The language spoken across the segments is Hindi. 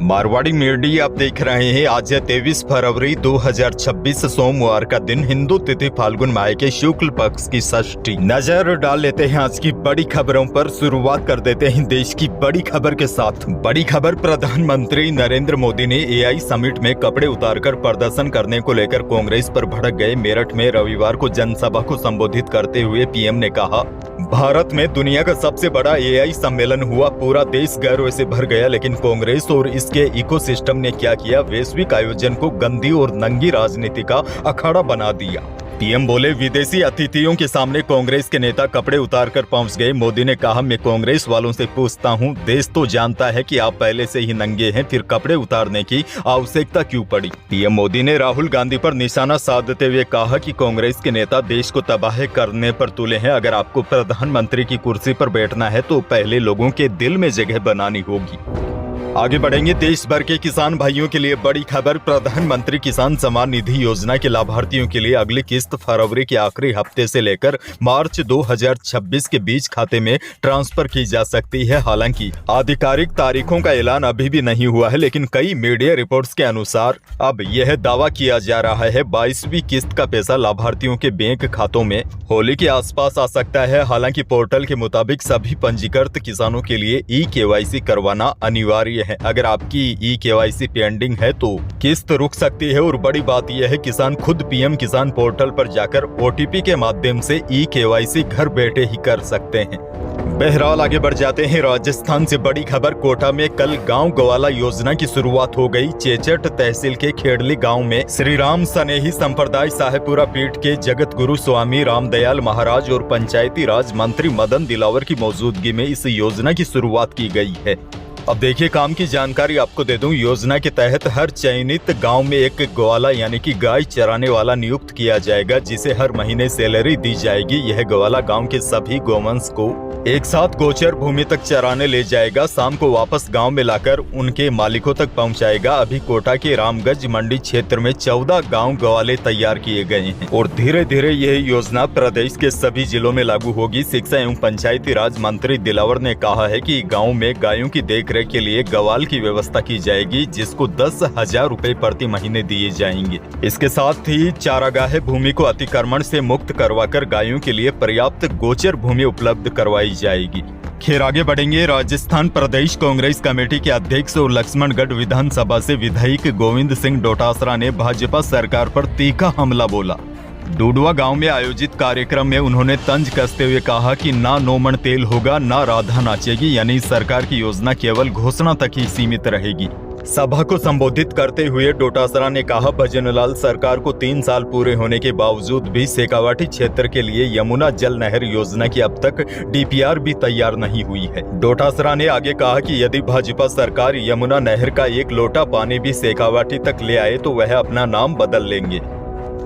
मारवाड़ी मीडिया आप देख रहे हैं। आज है 23 फरवरी 2026 सोमवार का दिन। हिंदू तिथि फाल्गुन माह के शुक्ल पक्ष की षष्ठी। नजर डाल लेते हैं आज की बड़ी खबरों पर। शुरुआत कर देते हैं देश की बड़ी खबर के साथ। बड़ी खबर, प्रधानमंत्री नरेंद्र मोदी ने एआई समिट में कपड़े उतारकर प्रदर्शन करने को लेकर कांग्रेस पर भड़क गए। मेरठ में रविवार को जनसभा को संबोधित करते हुए पीएम ने कहा, भारत में दुनिया का सबसे बड़ा एआई सम्मेलन हुआ, पूरा देश गर्व से भर गया, लेकिन कांग्रेस और इसके इकोसिस्टम ने क्या किया? वैश्विक आयोजन को गंदी और नंगी राजनीति का अखाड़ा बना दिया। पीएम बोले, विदेशी अतिथियों के सामने कांग्रेस के नेता कपड़े उतारकर पहुंच गए। मोदी ने कहा, मैं कांग्रेस वालों से पूछता हूं, देश तो जानता है कि आप पहले से ही नंगे हैं, फिर कपड़े उतारने की आवश्यकता क्यों पड़ी? पीएम मोदी ने राहुल गांधी पर निशाना साधते हुए कहा कि कांग्रेस के नेता देश को तबाह करने पर तुले हैं। अगर आपको प्रधानमंत्री की कुर्सी पर बैठना है तो पहले लोगों के दिल में जगह बनानी होगी। आगे बढ़ेंगे। देश भर के किसान भाइयों के लिए बड़ी खबर। प्रधानमंत्री किसान सम्मान निधि योजना के लाभार्थियों के लिए अगली किस्त फरवरी के आखिरी हफ्ते से लेकर मार्च 2026 के बीच खाते में ट्रांसफर की जा सकती है। हालांकि आधिकारिक तारीखों का ऐलान अभी भी नहीं हुआ है, लेकिन कई मीडिया रिपोर्ट्स के अनुसार अब यह दावा किया जा रहा है 22वीं किस्त का पैसा लाभार्थियों के बैंक खातों में होली के आसपास आ सकता है। हालांकि पोर्टल के मुताबिक सभी पंजीकृत किसानों के लिए ई-केवाईसी करवाना अनिवार्य है। अगर आपकी ई-केवाईसी पेंडिंग है तो किस्त रुक सकती है। और बड़ी बात यह है, किसान खुद पीएम किसान पोर्टल पर जाकर ओटीपी के माध्यम से ई-केवाईसी घर बैठे ही कर सकते हैं। बहरहाल आगे बढ़ जाते हैं। राजस्थान से बड़ी खबर। कोटा में कल गांव गवाला योजना की शुरुआत हो गई। चेचट तहसील के खेड़ली गांव में श्री राम सनेही संप्रदाय साहेबपुरा पीठ के जगत गुरु स्वामी रामदयाल महाराज और पंचायती राज मंत्री मदन दिलावर की मौजूदगी में इस योजना की शुरुआत की गई है। अब देखिए, काम की जानकारी आपको दे दूं। योजना के तहत हर चयनित गांव में एक ग्वाला यानी कि गाय चराने वाला नियुक्त किया जाएगा, जिसे हर महीने सैलरी दी जाएगी। यह ग्वाला गांव के सभी गौवंश को एक साथ गोचर भूमि तक चराने ले जाएगा, शाम को वापस गांव में लाकर उनके मालिकों तक पहुंचाएगा। अभी कोटा के रामगंज मंडी क्षेत्र में 14 गांव गवाले तैयार किए गए हैं और धीरे धीरे यह योजना प्रदेश के सभी जिलों में लागू होगी। शिक्षा एवं पंचायती राज मंत्री दिलावर ने कहा है कि गाँव में गायों की देखरेख के लिए गवाल की व्यवस्था की जाएगी, जिसको 10,000 रुपए प्रति महीने दिए जाएंगे। इसके साथ ही चारागाह भूमि को अतिक्रमण से मुक्त करवाकर गायों के लिए पर्याप्त गोचर भूमि उपलब्ध करवाई जाएगी। खैर आगे बढ़ेंगे। राजस्थान प्रदेश कांग्रेस कमेटी के अध्यक्ष और लक्ष्मणगढ़ विधानसभा से विधायक गोविंद सिंह डोटासरा ने भाजपा सरकार पर तीखा हमला बोला। डूडवा गांव में आयोजित कार्यक्रम में उन्होंने तंज कसते हुए कहा कि ना नोमन तेल होगा, ना राधा नाचेगी, यानी सरकार की योजना केवल घोषणा तक ही सीमित रहेगी। सभा को संबोधित करते हुए डोटासरा ने कहा, भजनलाल सरकार को 3 साल पूरे होने के बावजूद भी शेखावाटी क्षेत्र के लिए यमुना जल नहर योजना की अब तक डीपीआर भी तैयार नहीं हुई है। डोटासरा ने आगे कहा कि यदि भाजपा सरकार यमुना नहर का एक लोटा पानी भी शेखावाटी तक ले आए तो वह अपना नाम बदल लेंगे।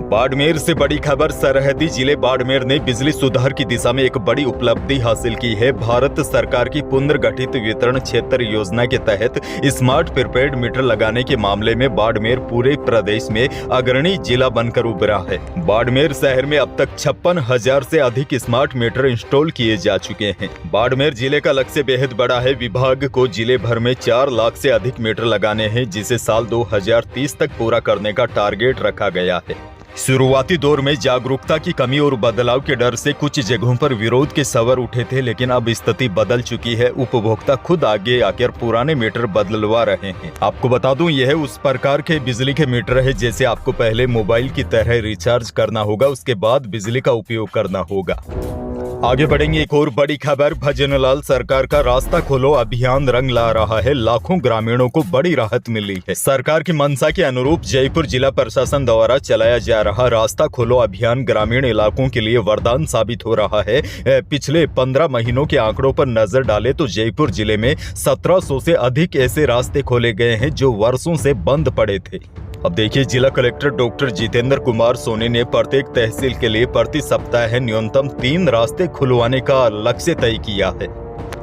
बाड़मेर से बड़ी खबर। सरहदी जिले बाड़मेर ने बिजली सुधार की दिशा में एक बड़ी उपलब्धि हासिल की है। भारत सरकार की पुनर्गठित वितरण क्षेत्र योजना के तहत स्मार्ट प्रीपेड मीटर लगाने के मामले में बाड़मेर पूरे प्रदेश में अग्रणी जिला बनकर उभरा है। बाड़मेर शहर में अब तक 56,000 से अधिक स्मार्ट मीटर इंस्टॉल किए जा चुके हैं। बाड़मेर जिले का लक्ष्य बेहद बड़ा है। विभाग को जिले भर में 4 लाख से अधिक मीटर लगाने हैं, जिसे साल 2030 तक पूरा करने का टारगेट रखा गया है। शुरुआती दौर में जागरूकता की कमी और बदलाव के डर से कुछ जगहों पर विरोध के सवाल उठे थे, लेकिन अब स्थिति बदल चुकी है। उपभोक्ता खुद आगे आकर पुराने मीटर बदलवा रहे हैं। आपको बता दूं, यह उस प्रकार के बिजली के मीटर है जैसे आपको पहले मोबाइल की तरह रिचार्ज करना होगा, उसके बाद बिजली का उपयोग करना होगा। आगे बढ़ेंगे। एक और बड़ी खबर। भजनलाल सरकार का रास्ता खोलो अभियान रंग ला रहा है। लाखों ग्रामीणों को बड़ी राहत मिली है। सरकार की मंशा के अनुरूप जयपुर जिला प्रशासन द्वारा चलाया जा रहा रास्ता खोलो अभियान ग्रामीण इलाकों के लिए वरदान साबित हो रहा है। पिछले 15 महीनों के आंकड़ों पर नजर डालें तो जयपुर जिले में 1700 से अधिक ऐसे रास्ते खोले गए हैं जो वर्षों से बंद पड़े थे। अब देखिए, जिला कलेक्टर डॉक्टर जितेंद्र कुमार सोनी ने प्रत्येक तहसील के लिए प्रति सप्ताह न्यूनतम 3 रास्ते खुलवाने का लक्ष्य तय किया है।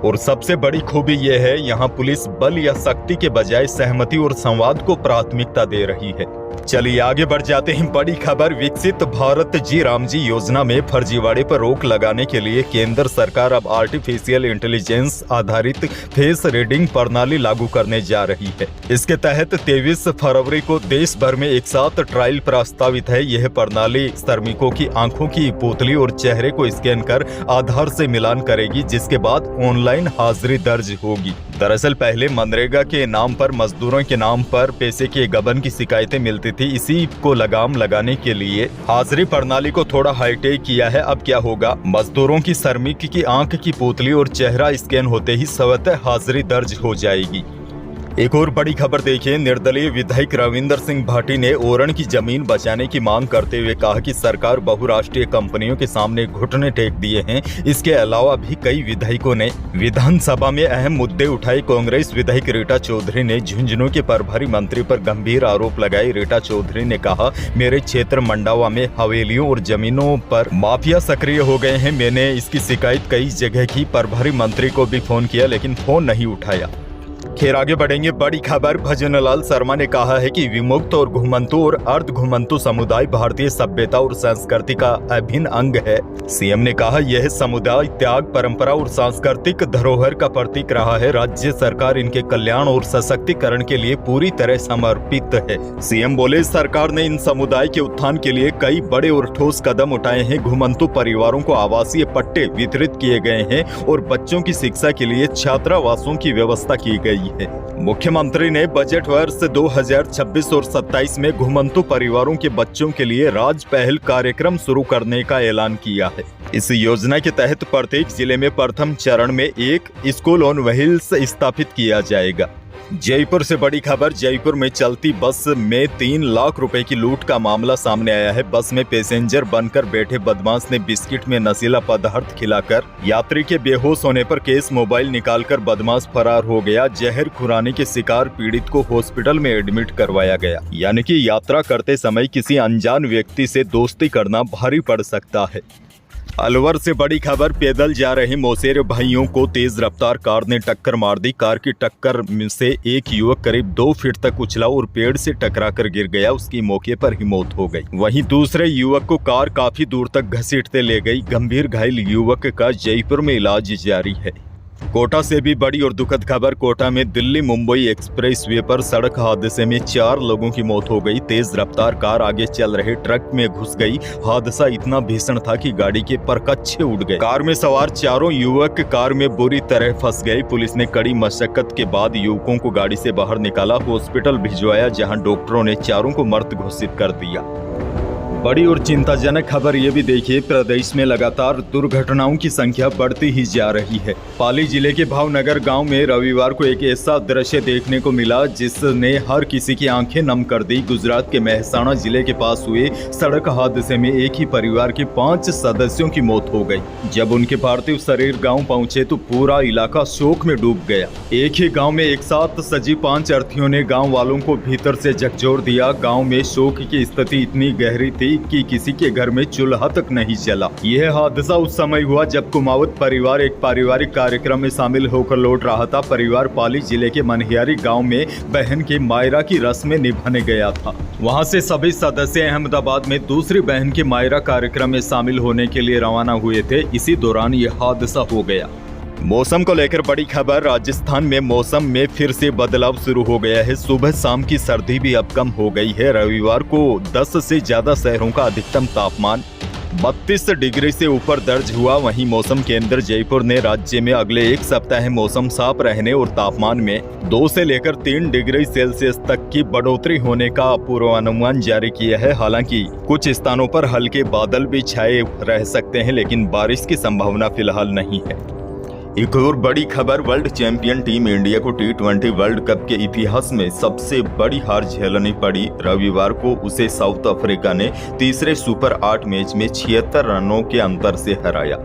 और सबसे बड़ी खूबी यह है, यहाँ पुलिस बल या शक्ति के बजाय सहमति और संवाद को प्राथमिकता दे रही है। चलिए आगे बढ़ जाते हैं। बड़ी खबर, विकसित भारत जी रामजी योजना में फर्जीवाड़े पर रोक लगाने के लिए केंद्र सरकार अब आर्टिफिशियल इंटेलिजेंस आधारित फेस रीडिंग प्रणाली लागू करने जा रही है। इसके तहत 23 फरवरी को देश भर में एक साथ ट्रायल प्रस्तावित है। यह प्रणाली श्रमिकों की आंखों की पुतली और चेहरे को स्कैन कर आधार से मिलान करेगी, जिसके बाद ऑनलाइन हाजिरी दर्ज होगी। दरअसल पहले मनरेगा के नाम पर मजदूरों के नाम पर पैसे के गबन की शिकायतें मिलती थी। इसी को लगाम लगाने के लिए हाजिरी प्रणाली को थोड़ा हाईटेक किया है। अब क्या होगा, मजदूरों की श्रमिक की आंख की पुतली और चेहरा स्कैन होते ही स्वतः हाजिरी दर्ज हो जाएगी। एक और बड़ी खबर देखिए, निर्दलीय विधायक रविंदर सिंह भाटी ने ओरण की जमीन बचाने की मांग करते हुए कहा कि सरकार बहुराष्ट्रीय कंपनियों के सामने घुटने टेक दिए हैं। इसके अलावा भी कई विधायकों ने विधानसभा में अहम मुद्दे उठाए। कांग्रेस विधायक रीटा चौधरी ने झुंझुनू के प्रभारी मंत्री पर गंभीर आरोप लगाए। रीटा चौधरी ने कहा, मेरे क्षेत्र मंडावा में हवेलियों और जमीनों पर माफिया सक्रिय हो गए हैं। मैंने इसकी शिकायत कई जगह की, प्रभारी मंत्री को भी फोन किया लेकिन फोन नहीं उठाया। खैर आगे बढ़ेंगे। बड़ी खबर, भजनलाल शर्मा ने कहा है कि विमुक्त और घुमंतु और अर्ध घुमंतु समुदाय भारतीय सभ्यता और संस्कृति का अभिन्न अंग है। सीएम ने कहा, यह समुदाय त्याग, परंपरा और सांस्कृतिक धरोहर का प्रतीक रहा है। राज्य सरकार इनके कल्याण और सशक्तिकरण के लिए पूरी तरह समर्पित है। सीएम बोले, सरकार ने इन समुदाय के उत्थान के लिए कई बड़े और ठोस कदम उठाए हैं। घुमंतु परिवारों को आवासीय पट्टे वितरित किए गए हैं और बच्चों की शिक्षा के लिए छात्रावासों की व्यवस्था की गई है। मुख्यमंत्री ने बजट वर्ष 2026 और 27 में घुमंतु परिवारों के बच्चों के लिए राज पहल कार्यक्रम शुरू करने का ऐलान किया है। इस योजना के तहत प्रत्येक जिले में प्रथम चरण में एक स्कूल ऑन व्हील्स स्थापित किया जाएगा। जयपुर से बड़ी खबर, जयपुर में चलती बस में 3 लाख रुपए की लूट का मामला सामने आया है। बस में पैसेंजर बनकर बैठे बदमाश ने बिस्किट में नशीला पदार्थ खिलाकर यात्री के बेहोश होने पर केस मोबाइल निकालकर बदमाश फरार हो गया। जहर खुरानी के शिकार पीड़ित को हॉस्पिटल में एडमिट करवाया गया। यानी कि यात्रा करते समय किसी अनजान व्यक्ति से दोस्ती करना भारी पड़ सकता है। अलवर से बड़ी खबर, पैदल जा रहे मौसेरे भाइयों को तेज रफ्तार कार ने टक्कर मार दी। कार की टक्कर से एक युवक करीब 2 फीट तक उछला और पेड़ से टकराकर गिर गया। उसकी मौके पर ही मौत हो गई। वहीं दूसरे युवक को कार काफी दूर तक घसीटते ले गई। गंभीर घायल युवक का जयपुर में इलाज जारी है। कोटा से भी बड़ी और दुखद खबर, कोटा में दिल्ली मुंबई एक्सप्रेसवे पर सड़क हादसे में 4 लोगों की मौत हो गई। तेज रफ्तार कार आगे चल रहे ट्रक में घुस गई। हादसा इतना भीषण था कि गाड़ी के परकच्चे उड़ गए। कार में सवार 4 युवक कार में बुरी तरह फंस गए। पुलिस ने कड़ी मशक्कत के बाद युवकों को गाड़ी से बाहर निकाला, हॉस्पिटल भिजवाया, जहां डॉक्टरों ने 4 को मृत घोषित कर दिया। बड़ी और चिंताजनक खबर ये भी देखिए, प्रदेश में लगातार दुर्घटनाओं की संख्या बढ़ती ही जा रही है। पाली जिले के भावनगर गांव में रविवार को एक ऐसा दृश्य देखने को मिला जिसने हर किसी की आंखें नम कर दी। गुजरात के मेहसाणा जिले के पास हुए सड़क हादसे में एक ही परिवार के 5 सदस्यों की मौत हो गई। जब उनके पार्थिव शरीर गाँव पहुँचे तो पूरा इलाका शोक में डूब गया। एक ही गाँव में एक साथ सजी 5 अर्थियों ने गाँव वालों को भीतर से झकझोर दिया। गाँव में शोक की स्थिति इतनी गहरी थी कि किसी के घर में चूल्हा तक नहीं चला। यह हादसा उस समय हुआ जब कुमावत परिवार एक पारिवारिक कार्यक्रम में शामिल होकर लौट रहा था। परिवार पाली जिले के मनहियारी गांव में बहन के मायरा की रस्म में निभाने गया था। वहां से सभी सदस्य अहमदाबाद में दूसरी बहन के मायरा कार्यक्रम में शामिल होने के लिए रवाना हुए थे। इसी दौरान यह हादसा हो गया। मौसम को लेकर बड़ी खबर, राजस्थान में मौसम में फिर से बदलाव शुरू हो गया है। सुबह शाम की सर्दी भी अब कम हो गई है। रविवार को 10 से ज्यादा शहरों का अधिकतम तापमान 32 डिग्री से ऊपर दर्ज हुआ। वहीं मौसम केंद्र जयपुर ने राज्य में अगले 1 सप्ताह मौसम साफ रहने और तापमान में 2 से लेकर 3 डिग्री सेल्सियस तक की बढ़ोतरी होने का पूर्वानुमान जारी किया है। हालांकि कुछ स्थानों पर हल्के बादल भी छाए रह सकते हैं, लेकिन बारिश की संभावना फिलहाल नहीं है। एक और बड़ी खबर, वर्ल्ड चैंपियन टीम इंडिया को T20 वर्ल्ड कप के इतिहास में सबसे बड़ी हार झेलनी पड़ी। रविवार को उसे साउथ अफ्रीका ने तीसरे सुपर 8 मैच में 76 रनों के अंतर से हराया।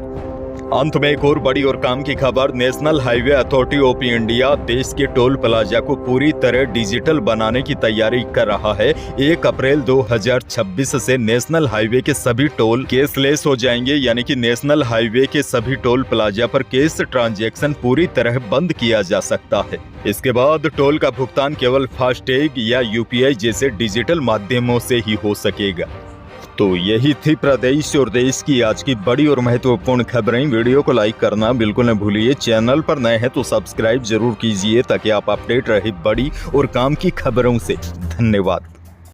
अंत में एक और बड़ी और काम की खबर, national highway authority of India देश के टोल प्लाजा को पूरी तरह डिजिटल बनाने की तैयारी कर रहा है। 1 अप्रैल 2026 से नेशनल हाईवे के सभी टोल कैशलेस हो जाएंगे, यानी कि नेशनल हाईवे के सभी टोल प्लाजा पर कैश ट्रांजैक्शन पूरी तरह बंद किया जा सकता है। इसके बाद टोल का भुगतान केवल फास्टैग या यूपीआई जैसे डिजिटल माध्यमों से ही हो सकेगा। तो यही थी प्रदेश और देश की आज की बड़ी और महत्वपूर्ण खबरें। वीडियो को लाइक करना बिल्कुल न भूलिए। चैनल पर नए हैं तो सब्सक्राइब जरूर कीजिए ताकि आप अपडेट रहे बड़ी और काम की खबरों से। धन्यवाद।